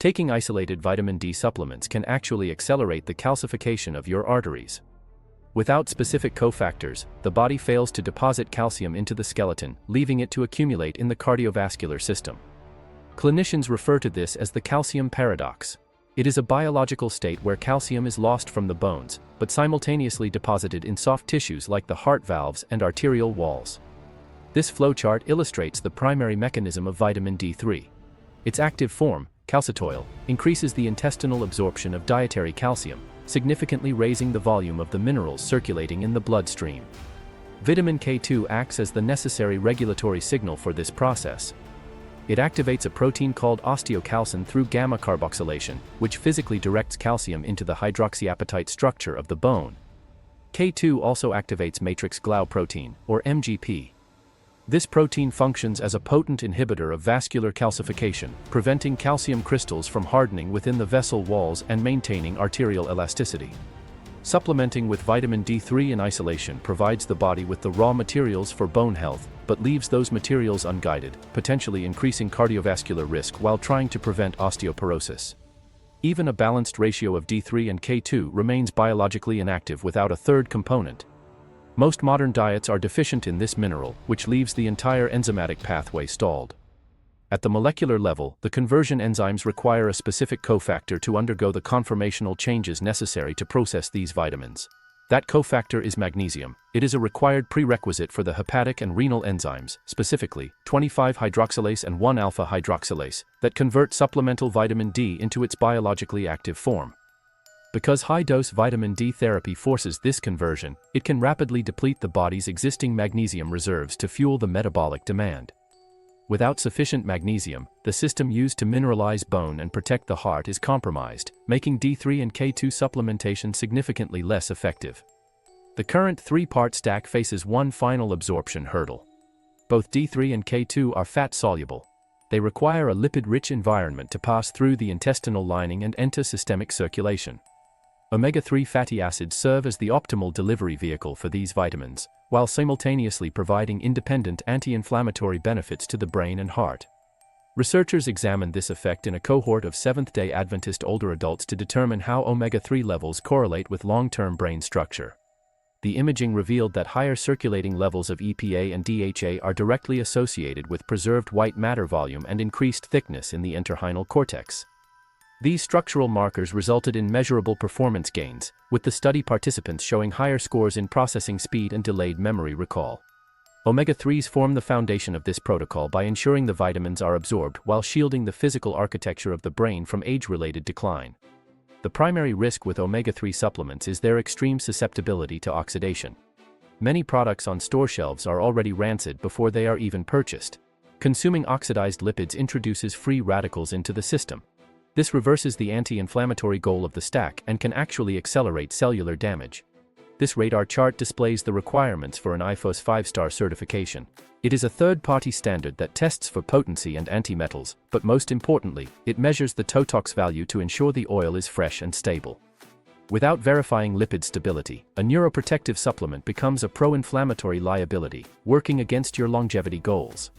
Taking isolated vitamin D supplements can actually accelerate the calcification of your arteries. Without specific cofactors, the body fails to deposit calcium into the skeleton, leaving it to accumulate in the cardiovascular system. Clinicians refer to this as the calcium paradox. It is a biological state where calcium is lost from the bones, but simultaneously deposited in soft tissues like the heart valves and arterial walls. This flowchart illustrates the primary mechanism of vitamin D3. Its active form, calcitoil, increases the intestinal absorption of dietary calcium, significantly raising the volume of the minerals circulating in the bloodstream. Vitamin K2 acts as the necessary regulatory signal for this process. It activates a protein called osteocalcin through gamma carboxylation, which physically directs calcium into the hydroxyapatite structure of the bone. K2 also activates matrix Glau protein, or MGP. This protein functions as a potent inhibitor of vascular calcification, preventing calcium crystals from hardening within the vessel walls and maintaining arterial elasticity. Supplementing with vitamin D3 in isolation provides the body with the raw materials for bone health, but leaves those materials unguided, potentially increasing cardiovascular risk while trying to prevent osteoporosis. Even a balanced ratio of D3 and K2 remains biologically inactive without a third component. Most modern diets are deficient in this mineral, which leaves the entire enzymatic pathway stalled. At the molecular level, the conversion enzymes require a specific cofactor to undergo the conformational changes necessary to process these vitamins. That cofactor is magnesium. It is a required prerequisite for the hepatic and renal enzymes, specifically 25-hydroxylase and 1-alpha-hydroxylase, that convert supplemental vitamin D into its biologically active form. Because high-dose vitamin D therapy forces this conversion, it can rapidly deplete the body's existing magnesium reserves to fuel the metabolic demand. Without sufficient magnesium, the system used to mineralize bone and protect the heart is compromised, making D3 and K2 supplementation significantly less effective. The current three-part stack faces one final absorption hurdle. Both D3 and K2 are fat-soluble. They require a lipid-rich environment to pass through the intestinal lining and enter systemic circulation. Omega-3 fatty acids serve as the optimal delivery vehicle for these vitamins, while simultaneously providing independent anti-inflammatory benefits to the brain and heart. Researchers examined this effect in a cohort of Seventh-day Adventist older adults to determine how omega-3 levels correlate with long-term brain structure. The imaging revealed that higher circulating levels of EPA and DHA are directly associated with preserved white matter volume and increased thickness in the entorhinal cortex. These structural markers resulted in measurable performance gains, with the study participants showing higher scores in processing speed and delayed memory recall. Omega-3s form the foundation of this protocol by ensuring the vitamins are absorbed while shielding the physical architecture of the brain from age-related decline. The primary risk with omega-3 supplements is their extreme susceptibility to oxidation. Many products on store shelves are already rancid before they are even purchased. Consuming oxidized lipids introduces free radicals into the system. This reverses the anti-inflammatory goal of the stack and can actually accelerate cellular damage. This radar chart displays the requirements for an IFOS 5-star certification. It is a third-party standard that tests for potency and antimetals, but most importantly, it measures the Totox value to ensure the oil is fresh and stable. Without verifying lipid stability, a neuroprotective supplement becomes a pro-inflammatory liability, working against your longevity goals.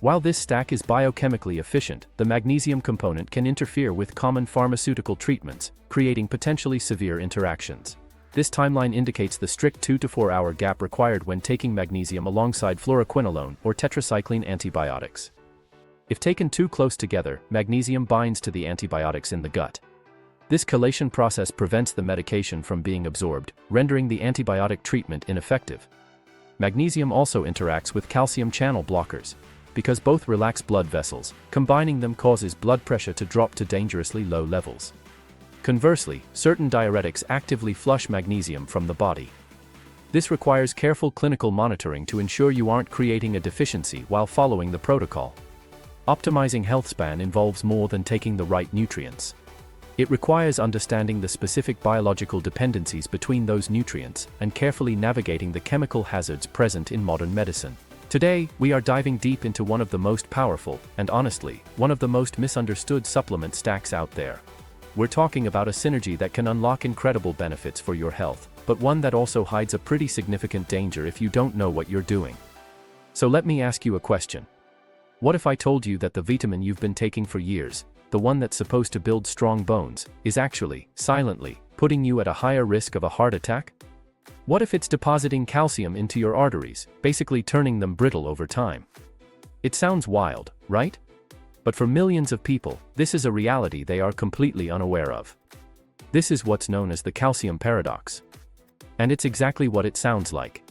While this stack is biochemically efficient, the magnesium component can interfere with common pharmaceutical treatments, creating potentially severe interactions. This timeline indicates the strict 2 to 4 hour gap required when taking magnesium alongside fluoroquinolone or tetracycline antibiotics. If taken too close together, magnesium binds to the antibiotics in the gut. This chelation process prevents the medication from being absorbed, rendering the antibiotic treatment ineffective. Magnesium also interacts with calcium channel blockers. Because both relax blood vessels, combining them causes blood pressure to drop to dangerously low levels. Conversely, certain diuretics actively flush magnesium from the body. This requires careful clinical monitoring to ensure you aren't creating a deficiency while following the protocol. Optimizing health span involves more than taking the right nutrients. It requires understanding the specific biological dependencies between those nutrients and carefully navigating the chemical hazards present in modern medicine. Today, we are diving deep into one of the most powerful, and honestly, one of the most misunderstood supplement stacks out there. We're talking about a synergy that can unlock incredible benefits for your health, but one that also hides a pretty significant danger if you don't know what you're doing. So let me ask you a question. What if I told you that the vitamin you've been taking for years, the one that's supposed to build strong bones, is actually, silently, putting you at a higher risk of a heart attack? What if it's depositing calcium into your arteries, basically turning them brittle over time? It sounds wild, right? But for millions of people, this is a reality they are completely unaware of. This is what's known as the calcium paradox. And it's exactly what it sounds like.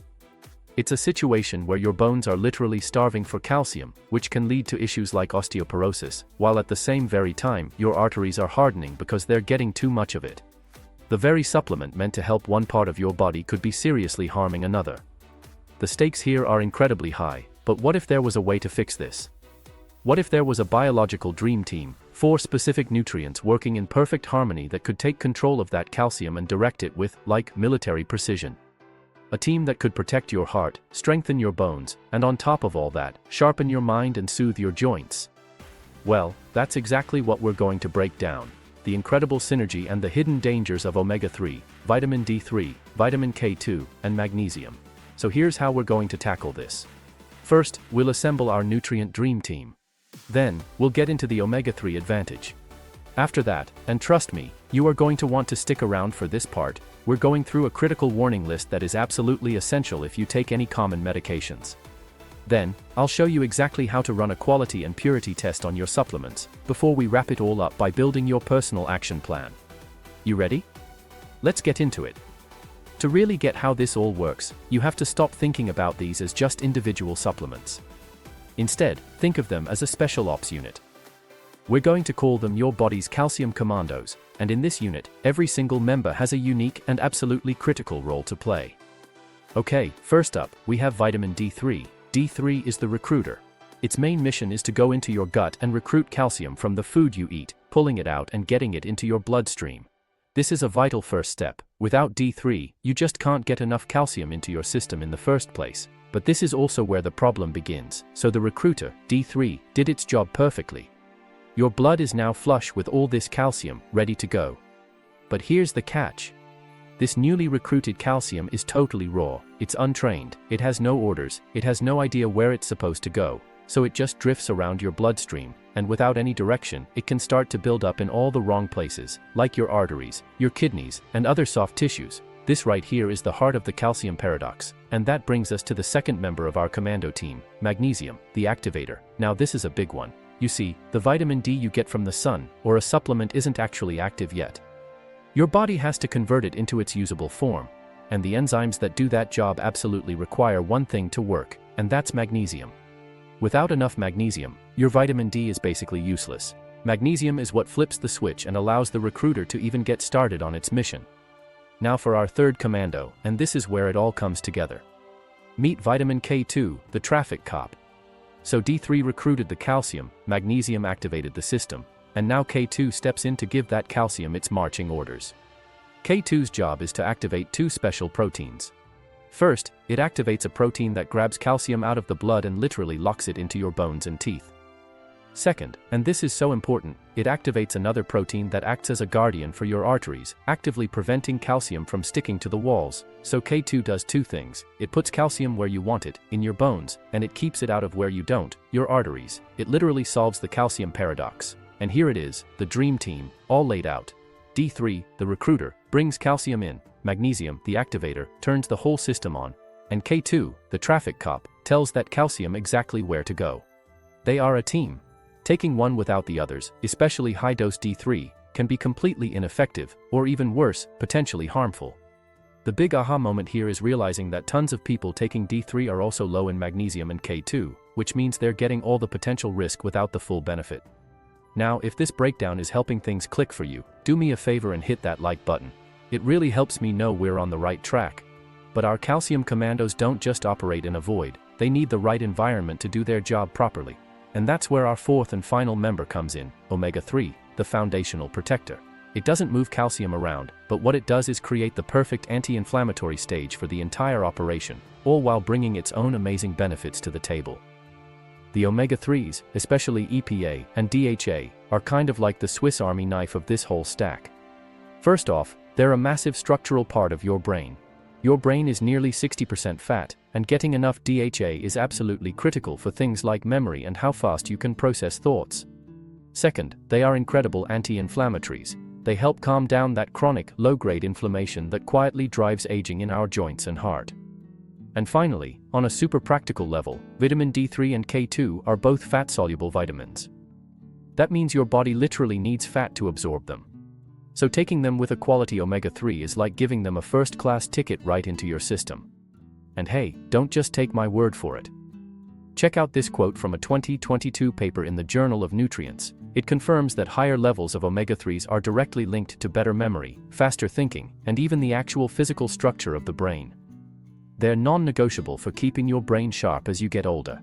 It's a situation where your bones are literally starving for calcium, which can lead to issues like osteoporosis, while at the same very time, your arteries are hardening because they're getting too much of it. The very supplement meant to help one part of your body could be seriously harming another. The stakes here are incredibly high, but what if there was a way to fix this? What if there was a biological dream team, 4 specific nutrients working in perfect harmony that could take control of that calcium and direct it with, like, military precision? A team that could protect your heart, strengthen your bones, and on top of all that, sharpen your mind and soothe your joints. Well, that's exactly what we're going to break down: the incredible synergy and the hidden dangers of omega-3, vitamin D3, vitamin K2, and magnesium. So here's how we're going to tackle this. First, we'll assemble our nutrient dream team. Then, we'll get into the omega-3 advantage. After that, and trust me, you are going to want to stick around for this part, we're going through a critical warning list that is absolutely essential if you take any common medications. Then, I'll show you exactly how to run a quality and purity test on your supplements, before we wrap it all up by building your personal action plan. You ready? Let's get into it. To really get how this all works, you have to stop thinking about these as just individual supplements. Instead, think of them as a special ops unit. We're going to call them your body's calcium commandos, and in this unit, every single member has a unique and absolutely critical role to play. Okay, first up, we have vitamin D3. D3 is the recruiter. Its main mission is to go into your gut and recruit calcium from the food you eat, pulling it out and getting it into your bloodstream. This is a vital first step. Without D3, you just can't get enough calcium into your system in the first place. But this is also where the problem begins. So the recruiter, D3, did its job perfectly. Your blood is now flush with all this calcium, ready to go. But here's the catch. This newly recruited calcium is totally raw, it's untrained, it has no orders, it has no idea where it's supposed to go, so it just drifts around your bloodstream, and without any direction, it can start to build up in all the wrong places, like your arteries, your kidneys, and other soft tissues. This right here is the heart of the calcium paradox, and that brings us to the second member of our commando team, magnesium, the activator. Now this is a big one. You see, the vitamin D you get from the sun, or a supplement, isn't actually active yet. Your body has to convert it into its usable form, and the enzymes that do that job absolutely require one thing to work, and that's magnesium. Without enough magnesium, your vitamin D is basically useless. Magnesium is what flips the switch and allows the recruiter to even get started on its mission. Now for our third commando, and this is where it all comes together. Meet vitamin K2, the traffic cop. So D3 recruited the calcium, magnesium activated the system, and now K2 steps in to give that calcium its marching orders. K2's job is to activate 2 special proteins. First, it activates a protein that grabs calcium out of the blood and literally locks it into your bones and teeth. Second, and this is so important, it activates another protein that acts as a guardian for your arteries, actively preventing calcium from sticking to the walls. So K2 does 2 things. It puts calcium where you want it, in your bones, and it keeps it out of where you don't, your arteries. It literally solves the calcium paradox. And here it is, the dream team, all laid out. D3, the recruiter, brings calcium in, magnesium, the activator, turns the whole system on, and K2, the traffic cop, tells that calcium exactly where to go. They are a team. Taking one without the others, especially high-dose D3, can be completely ineffective, or even worse, potentially harmful. The big aha moment here is realizing that tons of people taking D3 are also low in magnesium and K2, which means they're getting all the potential risk without the full benefit. Now, if this breakdown is helping things click for you, do me a favor and hit that like button. It really helps me know we're on the right track. But our calcium commandos don't just operate in a void, they need the right environment to do their job properly. And that's where our fourth and final member comes in, omega-3, the foundational protector. It doesn't move calcium around, but what it does is create the perfect anti-inflammatory stage for the entire operation, all while bringing its own amazing benefits to the table. The omega-3s, especially EPA and DHA, are kind of like the Swiss Army knife of this whole stack. First off, they're a massive structural part of your brain. Your brain is nearly 60% fat, and getting enough DHA is absolutely critical for things like memory and how fast you can process thoughts. Second, they are incredible anti-inflammatories. They help calm down that chronic, low-grade inflammation that quietly drives aging in our joints and heart. And finally, on a super practical level, vitamin D3 and K2 are both fat-soluble vitamins. That means your body literally needs fat to absorb them. So taking them with a quality omega-3 is like giving them a first-class ticket right into your system. And hey, don't just take my word for it. Check out this quote from a 2022 paper in the Journal of Nutrients. It confirms that higher levels of omega-3s are directly linked to better memory, faster thinking, and even the actual physical structure of the brain. They're non-negotiable for keeping your brain sharp as you get older.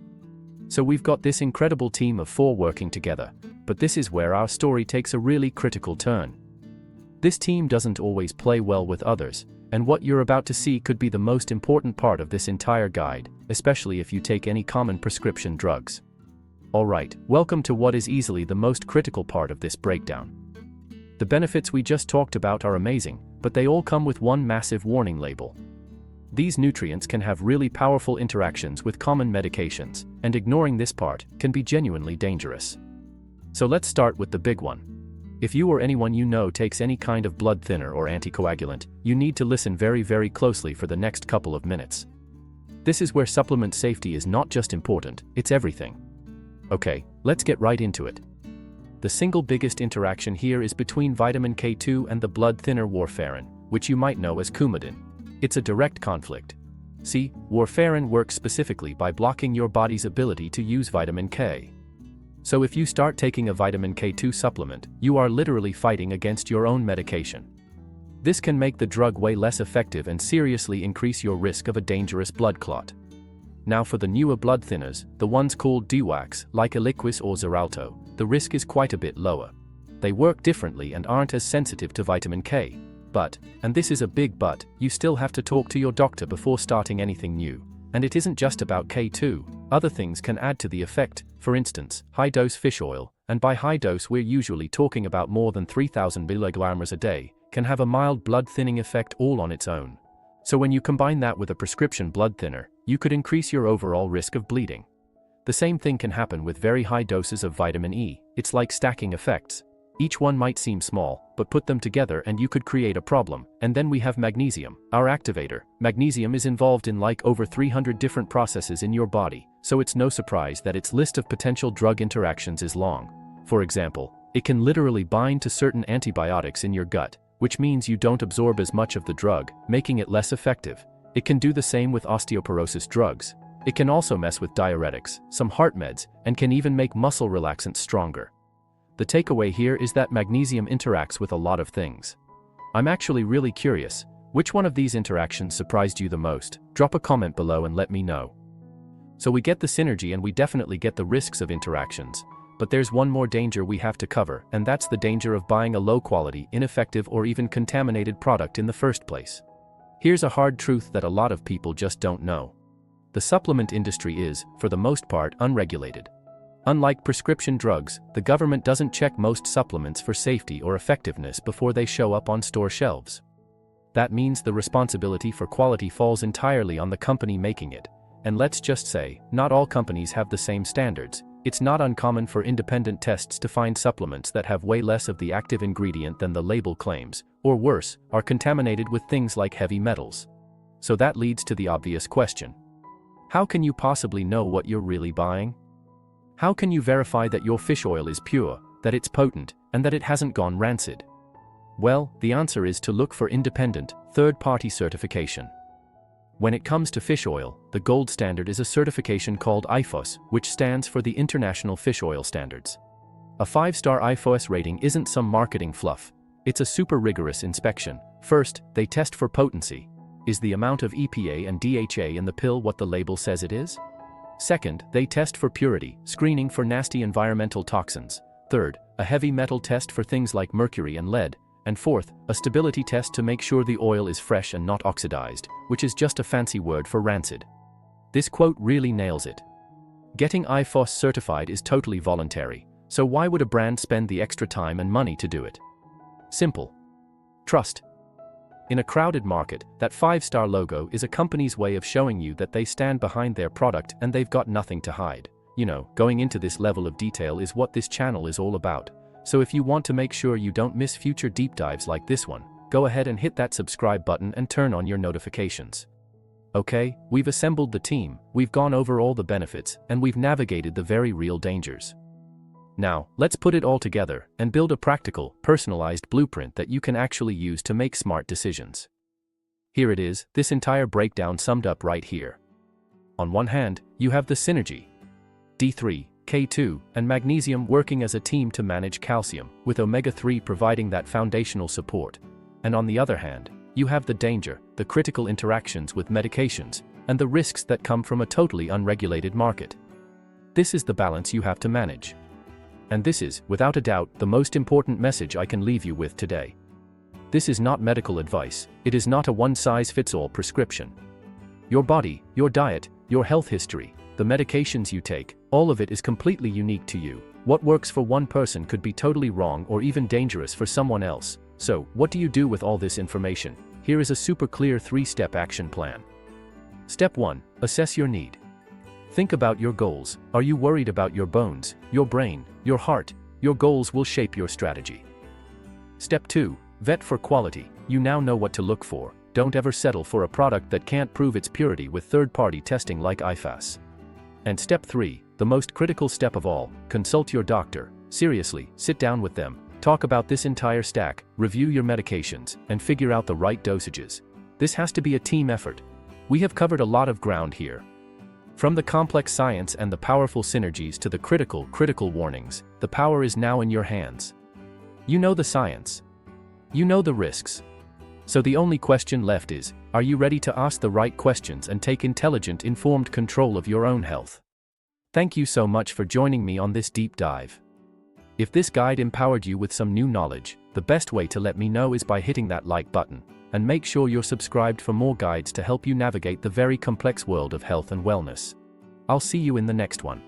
So we've got this incredible team of 4 working together, but this is where our story takes a really critical turn. This team doesn't always play well with others, and what you're about to see could be the most important part of this entire guide, especially if you take any common prescription drugs. Alright, welcome to what is easily the most critical part of this breakdown. The benefits we just talked about are amazing, but they all come with one massive warning label. These nutrients can have really powerful interactions with common medications, and ignoring this part can be genuinely dangerous. So let's start with the big one. If you or anyone you know takes any kind of blood thinner or anticoagulant, you need to listen very, very closely for the next couple of minutes. This is where supplement safety is not just important, it's everything. Okay, let's get right into it. The single biggest interaction here is between vitamin K2 and the blood thinner Warfarin, which you might know as Coumadin. It's a direct conflict. See, Warfarin works specifically by blocking your body's ability to use vitamin K. So if you start taking a vitamin K2 supplement, you are literally fighting against your own medication. This can make the drug way less effective and seriously increase your risk of a dangerous blood clot. Now for the newer blood thinners, the ones called DWACs, like Eliquis or Xarelto, the risk is quite a bit lower. They work differently and aren't as sensitive to vitamin K. But, and this is a big but, you still have to talk to your doctor before starting anything new. And it isn't just about K2, other things can add to the effect, for instance, high-dose fish oil, and by high dose we're usually talking about more than 3,000 milligrams a day, can have a mild blood-thinning effect all on its own. So when you combine that with a prescription blood thinner, you could increase your overall risk of bleeding. The same thing can happen with very high doses of vitamin E, it's like stacking effects. Each one might seem small, but put them together and you could create a problem. And then we have magnesium, our activator. Magnesium is involved in like over 300 different processes in your body, so it's no surprise that its list of potential drug interactions is long. For example, it can literally bind to certain antibiotics in your gut, which means you don't absorb as much of the drug, making it less effective. It can do the same with osteoporosis drugs. It can also mess with diuretics, some heart meds, and can even make muscle relaxants stronger. The takeaway here is that magnesium interacts with a lot of things. I'm actually really curious, which one of these interactions surprised you the most? Drop a comment below and let me know. So we get the synergy and we definitely get the risks of interactions, but there's one more danger we have to cover, and that's the danger of buying a low-quality, ineffective or even contaminated product in the first place. Here's a hard truth that a lot of people just don't know. The supplement industry is, for the most part, unregulated. Unlike prescription drugs, the government doesn't check most supplements for safety or effectiveness before they show up on store shelves. That means the responsibility for quality falls entirely on the company making it. And let's just say, not all companies have the same standards. It's not uncommon for independent tests to find supplements that have way less of the active ingredient than the label claims, or worse, are contaminated with things like heavy metals. So that leads to the obvious question. How can you possibly know what you're really buying? How can you verify that your fish oil is pure, that it's potent, and that it hasn't gone rancid? Well, the answer is to look for independent, third-party certification. When it comes to fish oil, the gold standard is a certification called IFOS, which stands for the International Fish Oil Standards. A 5-star IFOS rating isn't some marketing fluff. It's a super rigorous inspection. First, they test for potency. Is the amount of EPA and DHA in the pill what the label says it is? Second, they test for purity, screening for nasty environmental toxins. Third, a heavy metal test for things like mercury and lead. And fourth, a stability test to make sure the oil is fresh and not oxidized, which is just a fancy word for rancid. This quote really nails it. Getting IFOS certified is totally voluntary, so why would a brand spend the extra time and money to do it? Simple. Trust. In a crowded market, that 5-star logo is a company's way of showing you that they stand behind their product and they've got nothing to hide. Going into this level of detail is what this channel is all about. So if you want to make sure you don't miss future deep dives like this one, go ahead and hit that subscribe button and turn on your notifications. Okay, we've assembled the team, we've gone over all the benefits, and we've navigated the very real dangers. Now, let's put it all together and build a practical, personalized blueprint that you can actually use to make smart decisions. Here it is, this entire breakdown summed up right here. On one hand, you have the synergy. D3, K2, and magnesium working as a team to manage calcium, with omega-3 providing that foundational support. And on the other hand, you have the danger, the critical interactions with medications, and the risks that come from a totally unregulated market. This is the balance you have to manage. And this is, without a doubt, the most important message I can leave you with today. This is not medical advice, it is not a one-size-fits-all prescription. Your body, your diet, your health history, the medications you take, all of it is completely unique to you. What works for one person could be totally wrong or even dangerous for someone else. So, what do you do with all this information? Here is a super clear 3-step action plan. Step 1. Assess your need. Think about your goals. Are you worried about your bones, your brain, your heart? Your goals will shape your strategy. Step 2. Vet for quality. You now know what to look for. Don't ever settle for a product that can't prove its purity with third-party testing like IFOS. And step 3, the most critical step of all, consult your doctor. Seriously, sit down with them, talk about this entire stack, review your medications, and figure out the right dosages. This has to be a team effort. We have covered a lot of ground here. From the complex science and the powerful synergies to the critical warnings, the power is now in your hands. You know the science. You know the risks. So the only question left is, are you ready to ask the right questions and take intelligent, informed control of your own health? Thank you so much for joining me on this deep dive. If this guide empowered you with some new knowledge, the best way to let me know is by hitting that like button, and make sure you're subscribed for more guides to help you navigate the very complex world of health and wellness. I'll see you in the next one.